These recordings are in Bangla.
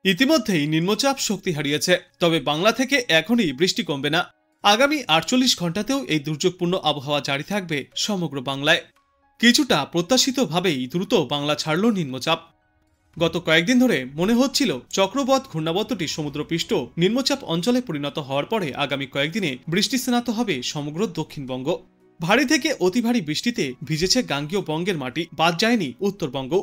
ইতিমধ্যেই নিম্নচাপ শক্তি হারিয়েছে, তবে বাংলা থেকে এখনই বৃষ্টি কমবে না। আগামী 48 ঘন্টাতেও এই দুর্যোগপূর্ণ আবহাওয়া জারি থাকবে সমগ্র বাংলায়। কিছুটা প্রত্যাশিতভাবেই দ্রুত বাংলা ছাড়ল নিম্নচাপ। গত কয়েকদিন ধরে মনে হচ্ছিল চক্রবাত ঘূর্ণাবর্তটি সমুদ্রপৃষ্ঠ নিম্নচাপ অঞ্চলে পরিণত হওয়ার পরে আগামী কয়েকদিনে বৃষ্টি স্নাত হবে সমগ্র দক্ষিণবঙ্গ। ভারী থেকে অতি ভারী বৃষ্টিতে ভিজেছে গাঙ্গেয় বঙ্গের মাটি, বাদ যায়নি উত্তরবঙ্গ।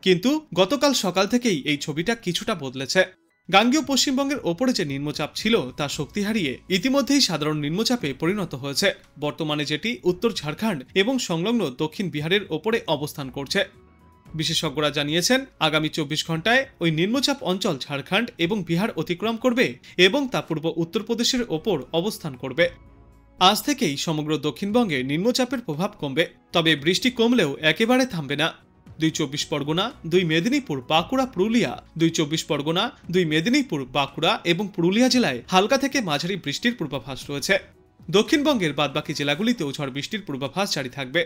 কিন্তু গতকাল সকাল থেকেই এই ছবিটা কিছুটা বদলেছে। গাঙ্গেয় পশ্চিমবঙ্গের ওপরে যে নিম্নচাপ ছিল তা শক্তি হারিয়ে ইতিমধ্যেই সাধারণ নিম্নচাপে পরিণত হয়েছে, বর্তমানে যেটি উত্তর ঝাড়খণ্ড এবং সংলগ্ন দক্ষিণ বিহারের ওপরে অবস্থান করছে। বিশেষজ্ঞরা জানিয়েছেন আগামী 24 ঘন্টায় ওই নিম্নচাপ অঞ্চল ঝাড়খণ্ড এবং বিহার অতিক্রম করবে এবং তা পূর্ব উত্তরপ্রদেশের ওপর অবস্থান করবে। আজ থেকেই সমগ্র দক্ষিণবঙ্গে নিম্নচাপের প্রভাব কমবে, তবে বৃষ্টি কমলেও একেবারে থামবে না। 2 চব্বিশ পরগনা, 2 মেদিনীপুর, বাঁকুড়া, পুরুলিয়া, 2 চব্বিশ পরগনা, 2 মেদিনীপুর, বাঁকুড়া এবং পুরুলিয়া জেলায় হালকা থেকে মাঝারি বৃষ্টির পূর্বাভাস রয়েছে। দক্ষিণবঙ্গের বাদবাকি জেলাগুলিতেও ঝড় বৃষ্টির পূর্বাভাস জারি থাকবে।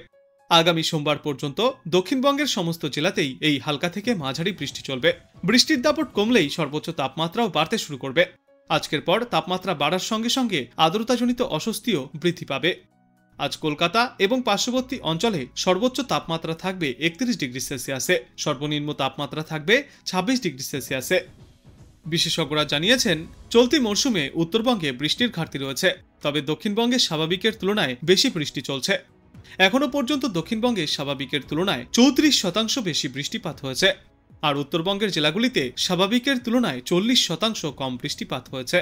আগামী সোমবার পর্যন্ত দক্ষিণবঙ্গের সমস্ত জেলাতেই এই হালকা থেকে মাঝারি বৃষ্টি চলবে। বৃষ্টির দাপট কমলেই সর্বোচ্চ তাপমাত্রাও বাড়তে শুরু করবে। আজকের পর তাপমাত্রা বাড়ার সঙ্গে সঙ্গে আর্দ্রতাজনিত অস্বস্তিও বৃদ্ধি পাবে। আজ কলকাতা এবং পার্শ্ববর্তী অঞ্চলে সর্বোচ্চ তাপমাত্রা থাকবে 31 ডিগ্রি সেলসিয়াসে, সর্বনিম্ন তাপমাত্রা থাকবে 26 ডিগ্রি সেলসিয়াসে। বিশেষজ্ঞরা জানিয়েছেন চলতি মরশুমে উত্তরবঙ্গে বৃষ্টির ঘাটতি রয়েছে, তবে দক্ষিণবঙ্গে স্বাভাবিকের তুলনায় বেশি বৃষ্টি চলছে। এখনো পর্যন্ত দক্ষিণবঙ্গে স্বাভাবিকের তুলনায় 34% বেশি বৃষ্টিপাত হয়েছে, আর উত্তরবঙ্গের জেলাগুলিতে স্বাভাবিকের তুলনায় 40% কম বৃষ্টিপাত হয়েছে।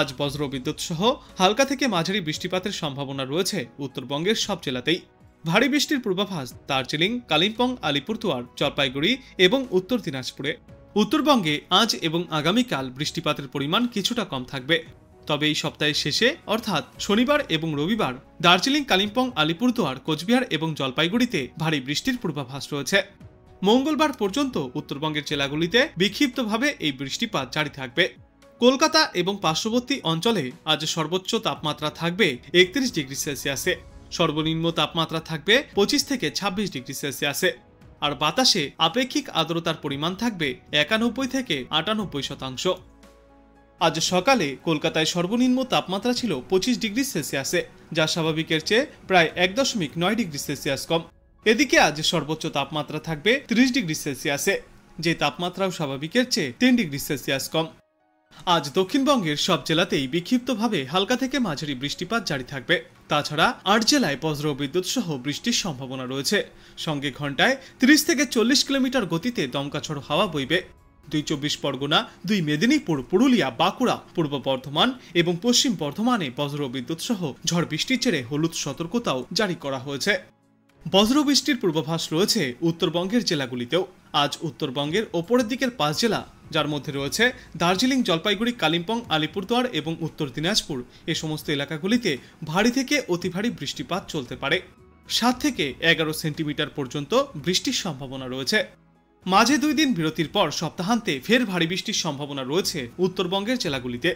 আজ বজ্রবিদ্যুৎ সহ হালকা থেকে মাঝারি বৃষ্টিপাতের সম্ভাবনা রয়েছে উত্তরবঙ্গের সব জেলাতেই। ভারী বৃষ্টির পূর্বাভাস দার্জিলিং, কালিম্পং, আলিপুরদুয়ার, জলপাইগুড়ি এবং উত্তর দিনাজপুরে। উত্তরবঙ্গে আজ এবং আগামীকাল বৃষ্টিপাতের পরিমাণ কিছুটা কম থাকবে, তবে এই সপ্তাহের শেষে অর্থাৎ শনিবার এবং রবিবার দার্জিলিং, কালিম্পং, আলিপুরদুয়ার, কোচবিহার এবং জলপাইগুড়িতে ভারী বৃষ্টির পূর্বাভাস রয়েছে। মঙ্গলবার পর্যন্ত উত্তরবঙ্গের জেলাগুলিতে বিক্ষিপ্তভাবে এই বৃষ্টিপাত জারি থাকবে। কলকাতা এবং পার্শ্ববর্তী অঞ্চলে আজ সর্বোচ্চ তাপমাত্রা থাকবে 31 ডিগ্রি সেলসিয়াসে, সর্বনিম্ন তাপমাত্রা থাকবে 25 থেকে 26 ডিগ্রি সেলসিয়াসে, আর বাতাসে আপেক্ষিক আর্দ্রতার পরিমাণ থাকবে 91 থেকে 98%। আজ সকালে কলকাতায় সর্বনিম্ন তাপমাত্রা ছিল 25 ডিগ্রি সেলসিয়াসে, যা স্বাভাবিকের চেয়ে প্রায় 1.9 ডিগ্রি সেলসিয়াস কম। এদিকে আজ সর্বোচ্চ তাপমাত্রা থাকবে 30 ডিগ্রি সেলসিয়াসে, যে তাপমাত্রাও স্বাভাবিকের চেয়ে 3 ডিগ্রি সেলসিয়াস কম। আজ দক্ষিণবঙ্গের সব জেলাতেই বিক্ষিপ্তভাবে হালকা থেকে মাঝারি বৃষ্টিপাত জারি থাকবে। তাছাড়া 8 জেলায় বজ্রবিদ্যুৎ সহ বৃষ্টির সম্ভাবনা রয়েছে, সঙ্গে ঘন্টায় 30 থেকে 40 কিলোমিটার গতিতে দমকা ঝড়ো হাওয়া বইবে। 2 চব্বিশ পরগনা, 2 মেদিনীপুর, পুরুলিয়া, বাঁকুড়া, পূর্ব বর্ধমান এবং পশ্চিম বর্ধমানে বজ্রবিদ্যুৎ সহ ঝড় বৃষ্টির জেরে হলুদ সতর্কতাও জারি করা হয়েছে। বজ্রবৃষ্টির পূর্বাভাস রয়েছে উত্তরবঙ্গের জেলাগুলিতেও। আজ উত্তরবঙ্গের ওপরের দিকের 5 জেলা, যার মধ্যে রয়েছে দার্জিলিং, জলপাইগুড়ি, কালিম্পং, আলিপুরদুয়ার এবং উত্তর দিনাজপুর, এই সমস্ত এলাকাগুলিতে ভারী থেকে অতি ভারী বৃষ্টিপাত চলতে পারে। 7 থেকে 11 সেন্টিমিটার পর্যন্ত বৃষ্টির সম্ভাবনা রয়েছে। মাঝে 2 দিন বিরতির পর সপ্তাহান্তে ফের ভারী বৃষ্টির সম্ভাবনা রয়েছে উত্তরবঙ্গের জেলাগুলিতে,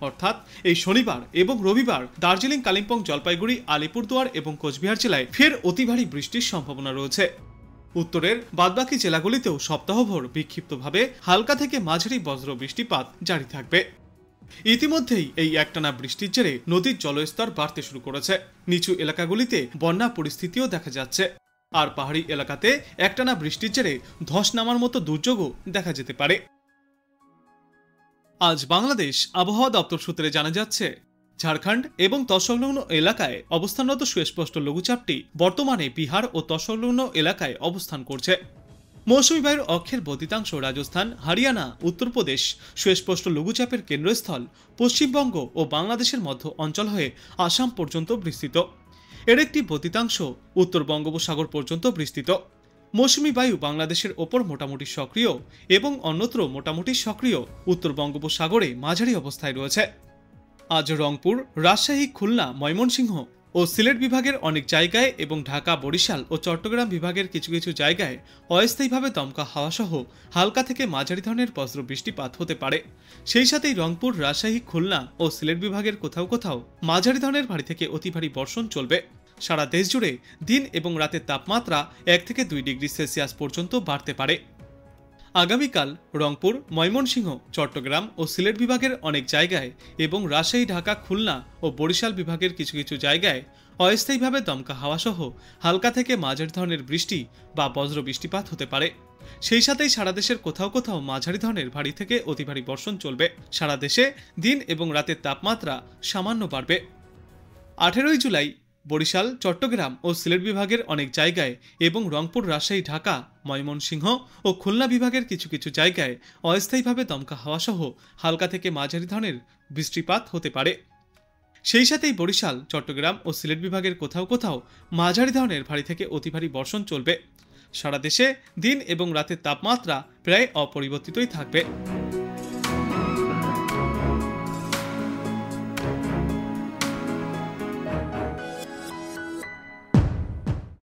অর্থাৎ এই শনিবার এবং রবিবার দার্জিলিং, কালিম্পং, জলপাইগুড়ি, আলিপুরদুয়ার এবং কোচবিহার জেলায় ফের অতি ভারী বৃষ্টির সম্ভাবনা রয়েছে। উত্তরের বাদবাকি জেলাগুলিতেও সপ্তাহভর বিক্ষিপ্তভাবে হালকা থেকে মাঝারি বজ্র বৃষ্টিপাত জারি থাকবে। ইতিমধ্যেই এই একটানা বৃষ্টির জেরে নদীর জলস্তর বাড়তে শুরু করেছে। নিচু এলাকাগুলিতে বন্যা পরিস্থিতিও দেখা যাচ্ছে, আর পাহাড়ি এলাকাতে একটানা বৃষ্টির জেরে ধস নামার মতো দুর্যোগও দেখা যেতে পারে। আজ বাংলাদেশ আবহাওয়া দপ্তর সূত্রে জানা যাচ্ছে ঝাড়খণ্ড এবং তৎসংলগ্ন এলাকায় অবস্থানরত সুস্পষ্ট লঘুচাপটি বর্তমানে বিহার ও তৎসংলগ্ন এলাকায় অবস্থান করছে। মৌসুমী বায়ুর অক্ষের বর্ধিতাংশ রাজস্থান, হরিয়ানা, উত্তরপ্রদেশ, সুস্পষ্ট লঘুচাপের কেন্দ্রস্থল পশ্চিমবঙ্গ ও বাংলাদেশের মধ্য অঞ্চল হয়ে আসাম পর্যন্ত বিস্তৃত। এর একটি বর্ধিতাংশ উত্তর বঙ্গোপসাগর পর্যন্ত বিস্তৃত। মৌসুমী বায়ু বাংলাদেশের ওপর মোটামুটি সক্রিয় এবং অন্যত্র মোটামুটি সক্রিয় উত্তর বঙ্গোপসাগরে মাঝারি অবস্থায় রয়েছে। আজ রংপুর, রাজশাহী, খুলনা, ময়মনসিংহ ও সিলেট বিভাগের অনেক জায়গায় এবং ঢাকা, বরিশাল ও চট্টগ্রাম বিভাগের কিছু কিছু জায়গায় অস্থায়ীভাবে দমকা হাওয়া সহ হালকা থেকে মাঝারি ধরনের বজ্র বৃষ্টিপাত হতে পারে। সেই সাথেই রংপুর, রাজশাহী, খুলনা ও সিলেট বিভাগের কোথাও কোথাও মাঝারি ধরনের ভারী থেকে অতি ভারী বর্ষণ চলবে। সারা দেশ জুড়ে দিন এবং রাতের তাপমাত্রা 1 থেকে 2 ডিগ্রি সেলসিয়াস পর্যন্ত বাড়তে পারে। আগামীকাল রংপুর, ময়মনসিংহ, চট্টগ্রাম ও সিলেট বিভাগের অনেক জায়গায় এবং রাজশাহী, ঢাকা, খুলনা ও বরিশাল বিভাগের কিছু কিছু জায়গায় অস্থায়ীভাবে দমকা হাওয়া সহ হালকা থেকে মাঝারি ধরনের বৃষ্টি বা বজ্র বৃষ্টিপাত হতে পারে। সেই সাথেই সারা দেশের কোথাও কোথাও মাঝারি ধরনের ভারী থেকে অতি ভারী বর্ষণ চলবে। সারা দেশে দিন এবং রাতের তাপমাত্রা সামান্য বাড়বে। 18 জুলাই বরিশাল, চট্টগ্রাম ও সিলেট বিভাগের অনেক জায়গায় এবং রংপুর, রাজশাহী, ঢাকা, ময়মনসিংহ ও খুলনা বিভাগের কিছু কিছু জায়গায় অস্থায়ীভাবে দমকা হাওয়া সহ হালকা থেকে মাঝারি ধরনের বৃষ্টিপাত হতে পারে। সেই সাথেই বরিশাল, চট্টগ্রাম ও সিলেট বিভাগের কোথাও কোথাও মাঝারি ধরনের ভারী থেকে অতি ভারী বর্ষণ চলবে। সারা দেশে দিন এবং রাতের তাপমাত্রা প্রায় অপরিবর্তিতই থাকবে।